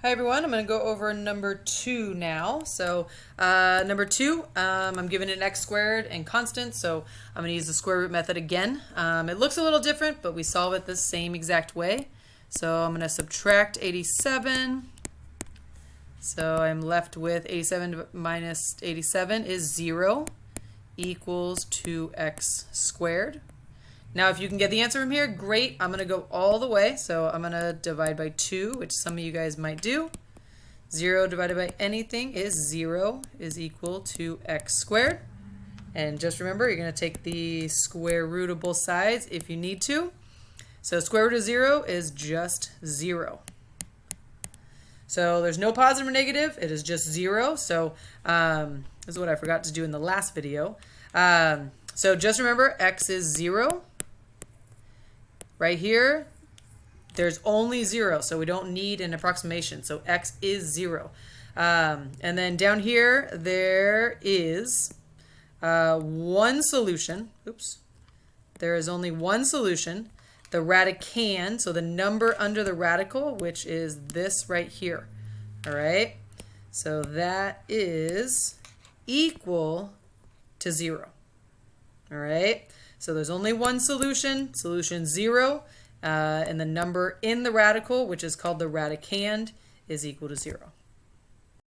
Hi everyone, I'm going to go over number 2 now. So number 2, I'm given an x squared and constant, so I'm going to use the square root method again. It looks a little different, but we solve it the same exact way. So I'm going to subtract 87. So I'm left with 87 minus 87 is 0 equals 2x squared. Now, if you can get the answer from here, great. I'm going to go all the way. So I'm going to divide by 2, which some of you guys might do. 0 divided by anything is 0 is equal to x squared. And just remember, you're going to take the square root of both sides if you need to. So square root of 0 is just 0. So there's no positive or negative. It is just 0. So this is what I forgot to do in the last video. So just remember, x is 0. Right here, there's only 0, so we don't need an approximation. So x is 0. And then down here, there is one solution. Oops. There is only one solution. The radicand, so the number under the radical, which is this right here. All right? So that is equal to 0. All right? So there's only one solution, solution 0, and the number in the radical, which is called the radicand, is equal to 0.